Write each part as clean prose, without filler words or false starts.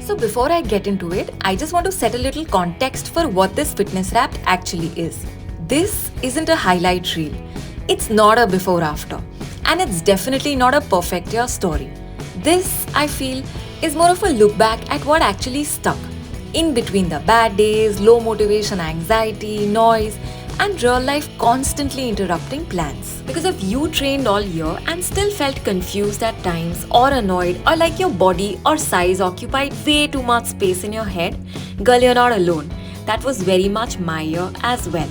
So before I get into it, I just want to set a little context for what this fitness wrap actually is. This isn't a highlight reel. It's not a before after. And it's definitely not a perfect year story. This, I feel, is more of a look back at what actually stuck. In between the bad days, low motivation, anxiety, noise, and real life constantly interrupting plans. Because if you trained all year and still felt confused at times, or annoyed, or like your body or size occupied way too much space in your head, girl, you're not alone. That was very much my year as well.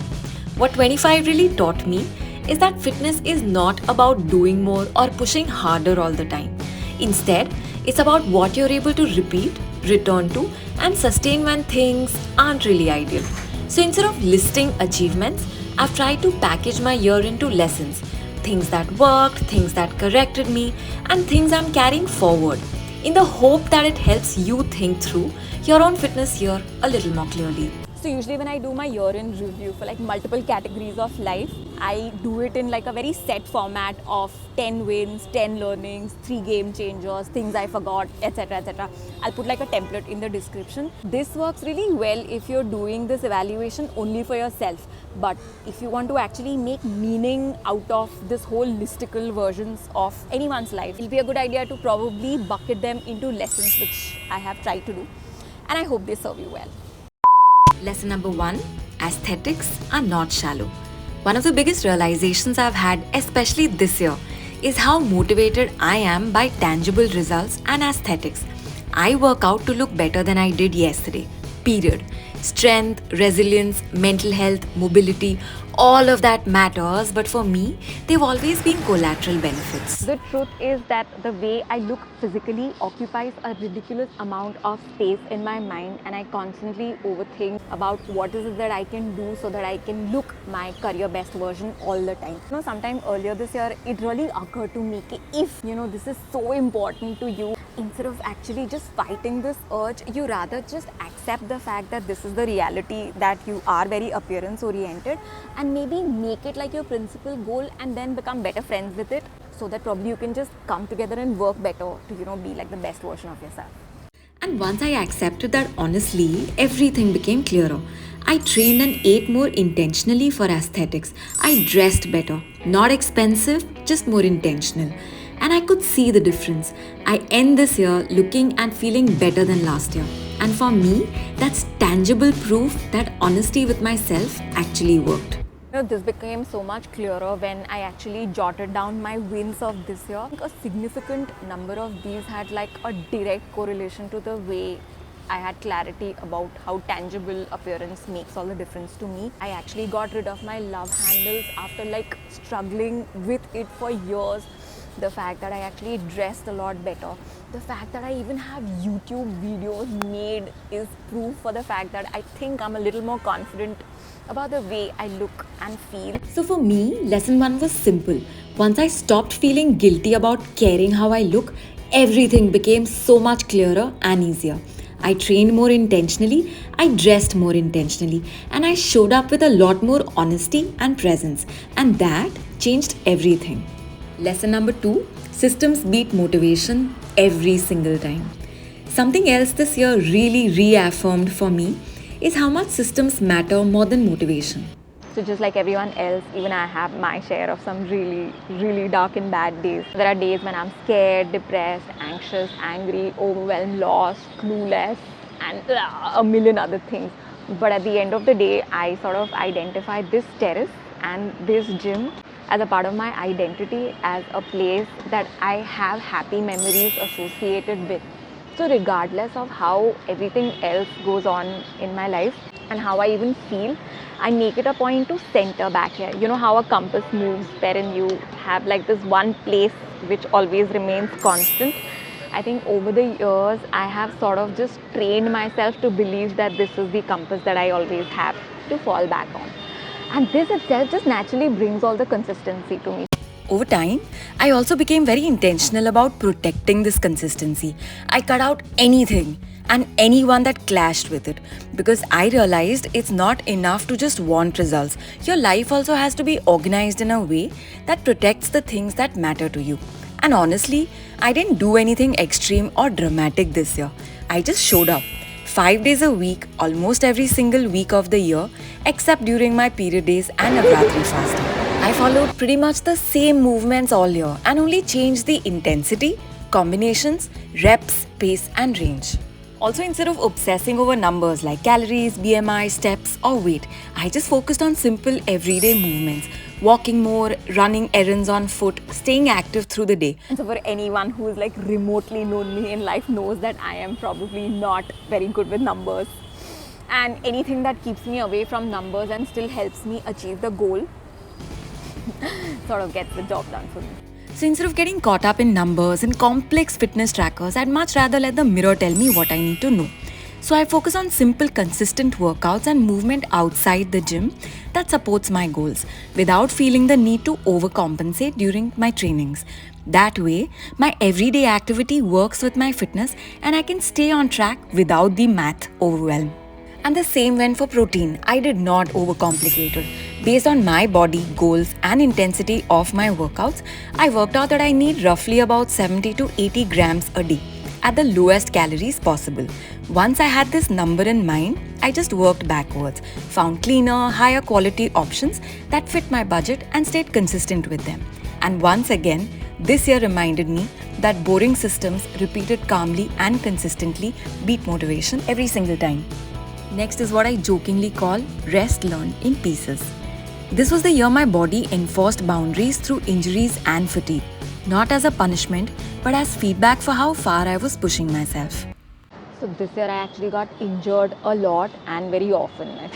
What 25 really taught me is that fitness is not about doing more or pushing harder all the time. Instead, it's about what you're able to repeat, return to, and sustain when things aren't really ideal. So instead of listing achievements, I've tried to package my year into lessons. Things that worked, things that corrected me, and things I'm carrying forward, in the hope that it helps you think through your own fitness year a little more clearly. So usually when I do my year-end review for like multiple categories of life, I do it in like a very set format of 10 wins, 10 learnings, 3 game changers, things I forgot, etc, etc. I'll put like a template in the description. This works really well if you're doing this evaluation only for yourself. But if you want to actually make meaning out of this whole listicle versions of anyone's life, it'll be a good idea to probably bucket them into lessons, which I have tried to do. And I hope they serve you well. Lesson number 1, aesthetics are not shallow. One of the biggest realizations I've had, especially this year, is how motivated I am by tangible results and aesthetics. I work out to look better than I did yesterday. Period. Strength, resilience, mental health, mobility, all of that matters, but for me, they've always been collateral benefits. The truth is that the way I look physically occupies a ridiculous amount of space in my mind, and I constantly overthink about what is it that I can do so that I can look my career best version all the time. Sometime earlier this year, it really occurred to me that if this is so important to you, instead of actually just fighting this urge, you rather just accept the fact that this is the reality, that you are very appearance oriented, and maybe make it like your principal goal and then become better friends with it, so that probably you can just come together and work better to be like the best version of yourself. And once I accepted that honestly, everything became clearer. I trained and ate more intentionally for aesthetics. I dressed better. Not expensive, just more intentional. And I could see the difference. I end this year looking and feeling better than last year. And for me, that's tangible proof that honesty with myself actually worked. This became so much clearer when I actually jotted down my wins of this year. A significant number of these had like a direct correlation to the way I had clarity about how tangible appearance makes all the difference to me. I actually got rid of my love handles after like struggling with it for years. The fact that I actually dressed a lot better, the fact that I even have YouTube videos made is proof for the fact that I think I'm a little more confident about the way I look and feel. So for me, lesson 1 was simple. Once I stopped feeling guilty about caring how I look, everything became so much clearer and easier. I trained more intentionally, I dressed more intentionally, and I showed up with a lot more honesty and presence. And that changed everything. Lesson number 2, systems beat motivation every single time. Something else this year really reaffirmed for me is how much systems matter more than motivation. So just like everyone else, even I have my share of some really, really dark and bad days. There are days when I'm scared, depressed, anxious, angry, overwhelmed, lost, clueless, and a million other things. But at the end of the day, I sort of identify this terrace and this gym as a part of my identity, as a place that I have happy memories associated with. So regardless of how everything else goes on in my life and how I even feel, I make it a point to center back here. You know how a compass moves, wherein you have like this one place which always remains constant. I think over the years, I have sort of just trained myself to believe that this is the compass that I always have to fall back on. And this itself just naturally brings all the consistency to me. Over time, I also became very intentional about protecting this consistency. I cut out anything and anyone that clashed with it, because I realized it's not enough to just want results. Your life also has to be organized in a way that protects the things that matter to you. And honestly, I didn't do anything extreme or dramatic this year. I just showed up. 5 days a week, almost every single week of the year, except during my period days and Navratri fasting. I followed pretty much the same movements all year and only changed the intensity, combinations, reps, pace, and range. Also, instead of obsessing over numbers like calories, BMI, steps, or weight, I just focused on simple everyday movements. Walking more, running errands on foot, staying active through the day. So for anyone who is like remotely known me in life knows that I am probably not very good with numbers. And anything that keeps me away from numbers and still helps me achieve the goal sort of gets the job done for me. So instead of getting caught up in numbers and complex fitness trackers, I'd much rather let the mirror tell me what I need to know. So I focus on simple, consistent workouts and movement outside the gym that supports my goals without feeling the need to overcompensate during my trainings. That way, my everyday activity works with my fitness and I can stay on track without the math overwhelm. And the same went for protein. I did not overcomplicate it. Based on my body, goals, and intensity of my workouts, I worked out that I need roughly about 70 to 80 grams a day at the lowest calories possible. Once I had this number in mind, I just worked backwards, found cleaner, higher quality options that fit my budget and stayed consistent with them. And once again, this year reminded me that boring systems repeated calmly and consistently beat motivation every single time. Next is what I jokingly call rest learned in pieces. This was the year my body enforced boundaries through injuries and fatigue, not as a punishment, but as feedback for how far I was pushing myself. So this year I actually got injured a lot and very often. I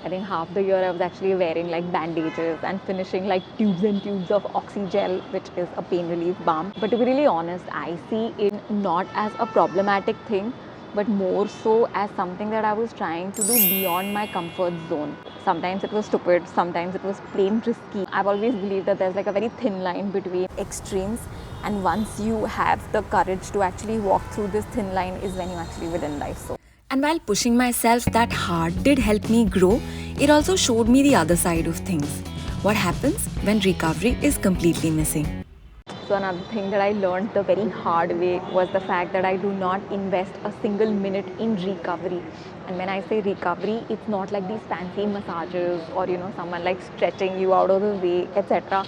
think half the year I was actually wearing like bandages and finishing like tubes and tubes of oxygel, which is a pain relief balm. But to be really honest, I see it not as a problematic thing, but more so as something that I was trying to do beyond my comfort zone. Sometimes it was stupid, sometimes it was plain risky. I've always believed that there's like a very thin line between extremes, and once you have the courage to actually walk through this thin line is when you actually win in life. And while pushing myself that hard did help me grow, it also showed me the other side of things. What happens when recovery is completely missing? So another thing that I learned the very hard way was the fact that I do not invest a single minute in recovery. And when I say recovery, it's not like these fancy massages or someone like stretching you out of the way, etc.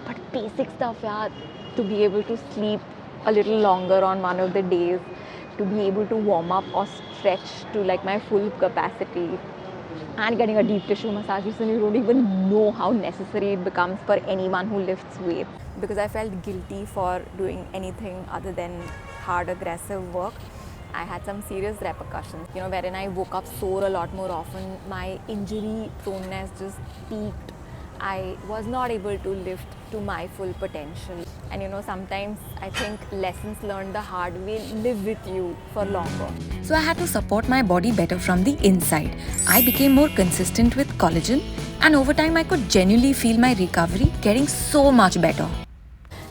But basic stuff, yeah, to be able to sleep a little longer on one of the days, to be able to warm up or stretch to like my full capacity, and getting a deep tissue massage, you don't even know how necessary it becomes for anyone who lifts weights. Because I felt guilty for doing anything other than hard, aggressive work. I had some serious repercussions, wherein I woke up sore a lot more often. My injury proneness just peaked. I was not able to lift to my full potential. And sometimes I think lessons learned the hard way live with you for longer. So I had to support my body better from the inside. I became more consistent with collagen, and over time I could genuinely feel my recovery getting so much better.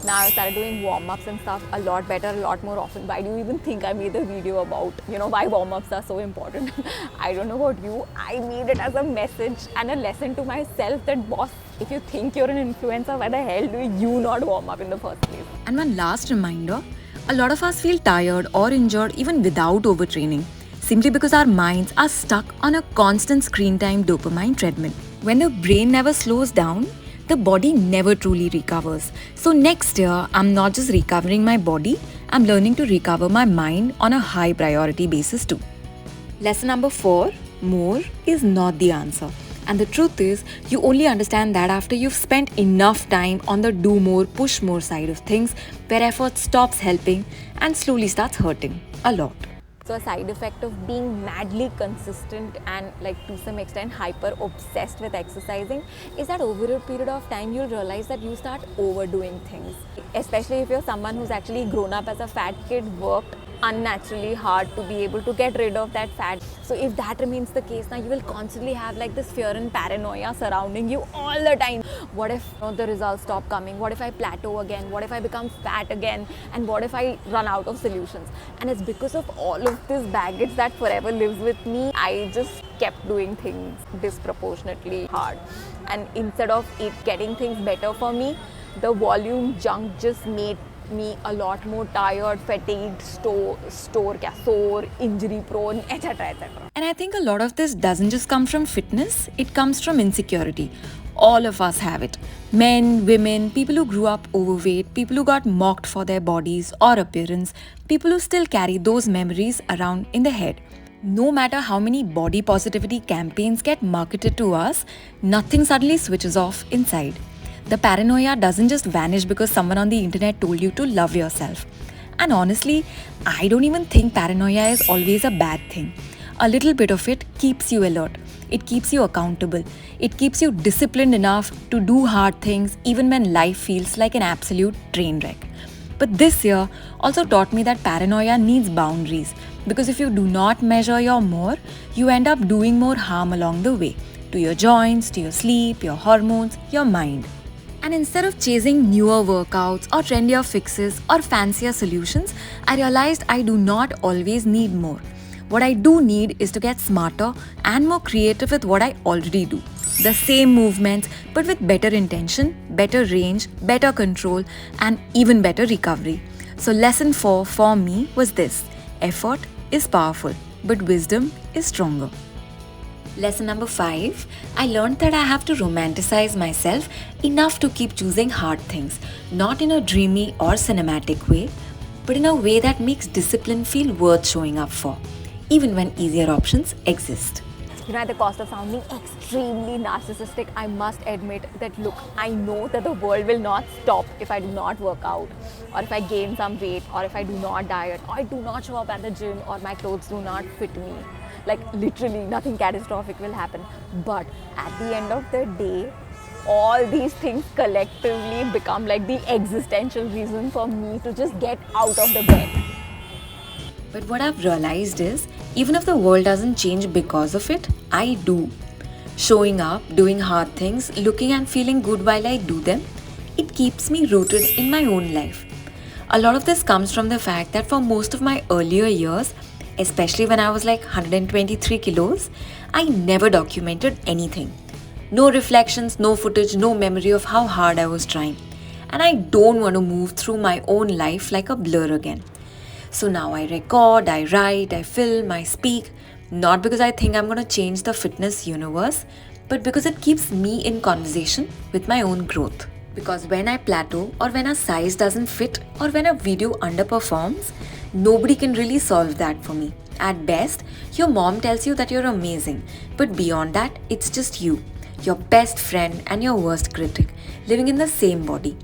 Now I started doing warm-ups and stuff a lot better, a lot more often. Why do you even think I made a video about, why warm-ups are so important? I don't know about you. I made it as a message and a lesson to myself that, boss, if you think you're an influencer, why the hell do you not warm up in the first place? And one last reminder, a lot of us feel tired or injured even without overtraining, simply because our minds are stuck on a constant screen time dopamine treadmill. When the brain never slows down, the body never truly recovers. So next year, I'm not just recovering my body, I'm learning to recover my mind on a high priority basis too. Lesson number 4, more is not the answer. And the truth is, you only understand that after you've spent enough time on the do more, push more side of things, where effort stops helping and slowly starts hurting a lot. So a side effect of being madly consistent and like to some extent hyper obsessed with exercising is that over a period of time you'll realize that you start overdoing things. Especially if you're someone who's actually grown up as a fat kid, worked unnaturally hard to be able to get rid of that fat. So if that remains the case, now you will constantly have like this fear and paranoia surrounding you all the time. What if the results stop coming? What if I plateau again? What if I become fat again? And what if I run out of solutions? And it's because of all of this baggage that forever lives with me. I just kept doing things disproportionately hard. And instead of it getting things better for me, the volume junk just made me a lot more tired, fatigued, sore, injury prone, etc. etc. And I think a lot of this doesn't just come from fitness, it comes from insecurity. All of us have it. Men, women, people who grew up overweight, people who got mocked for their bodies or appearance, people who still carry those memories around in their head. No matter how many body positivity campaigns get marketed to us, nothing suddenly switches off inside. The paranoia doesn't just vanish because someone on the internet told you to love yourself. And honestly, I don't even think paranoia is always a bad thing. A little bit of it keeps you alert. It keeps you accountable. It keeps you disciplined enough to do hard things even when life feels like an absolute train wreck. But this year also taught me that paranoia needs boundaries, because if you do not measure your more, you end up doing more harm along the way to your joints, to your sleep, your hormones, your mind. And instead of chasing newer workouts or trendier fixes or fancier solutions, I realized I do not always need more. What I do need is to get smarter and more creative with what I already do. The same movements, but with better intention, better range, better control, and even better recovery. So, lesson 4 for me was this: effort is powerful, but wisdom is stronger. Lesson number 5, I learned that I have to romanticize myself enough to keep choosing hard things, not in a dreamy or cinematic way, but in a way that makes discipline feel worth showing up for, even when easier options exist. At the cost of sounding extremely narcissistic, I must admit that look, I know that the world will not stop if I do not work out, or if I gain some weight, or if I do not diet, or I do not show up at the gym, or my clothes do not fit me. Like literally nothing catastrophic will happen. But at the end of the day, all these things collectively become like the existential reason for me to just get out of the bed. But what I've realized is, even if the world doesn't change because of it, I do. Showing up, doing hard things, looking and feeling good while I do them, it keeps me rooted in my own life. A lot of this comes from the fact that for most of my earlier years, especially when I was like 123 kilos, I never documented anything. No reflections, no footage, no memory of how hard I was trying. And I don't want to move through my own life like a blur again. So now I record, I write, I film, I speak, not because I think I'm going to change the fitness universe, but because it keeps me in conversation with my own growth. Because when I plateau, or when a size doesn't fit, or when a video underperforms, nobody can really solve that for me. At best, your mom tells you that you're amazing, but beyond that, it's just you, your best friend and your worst critic, living in the same body.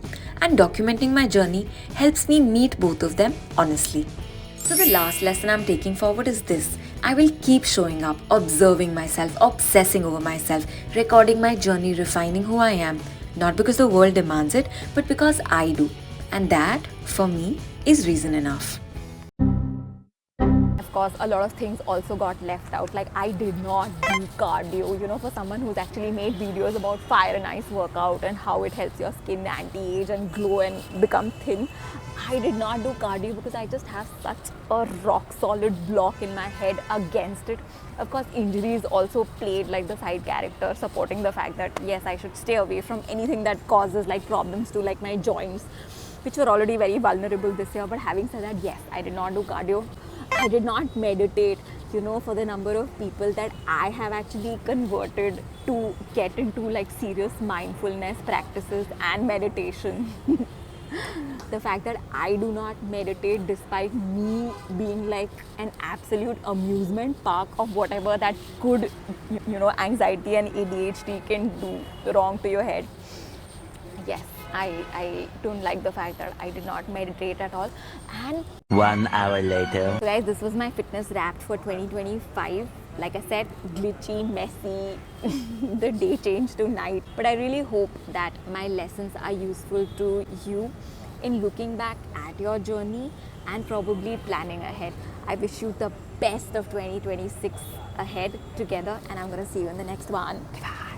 And documenting my journey helps me meet both of them honestly. So the last lesson I'm taking forward is this: I will keep showing up, observing myself, obsessing over myself, recording my journey, refining who I am, not because the world demands it, but because I do. And that, for me, is reason enough. Of course, a lot of things also got left out. Like I did not do cardio. For someone who's actually made videos about fire and ice workout and how it helps your skin anti-age and glow and become thin, I did not do cardio because I just have such a rock solid block in my head against it. Of course, injuries also played like the side character, supporting the fact that yes, I should stay away from anything that causes like problems to like my joints, which were already very vulnerable this year. But having said that, yes, I did not do cardio. I did not meditate, for the number of people that I have actually converted to get into like serious mindfulness practices and meditation. The fact that I do not meditate despite me being like an absolute amusement park of whatever that could, anxiety and ADHD can do wrong to your head. Yes, I don't like the fact that I did not meditate at all. And 1 hour later. so guys, this was my fitness wrapped for 2025. Like I said, glitchy, messy, the day changed to night. But I really hope that my lessons are useful to you in looking back at your journey and probably planning ahead. I wish you the best of 2026 ahead together, and I'm going to see you in the next one. Bye.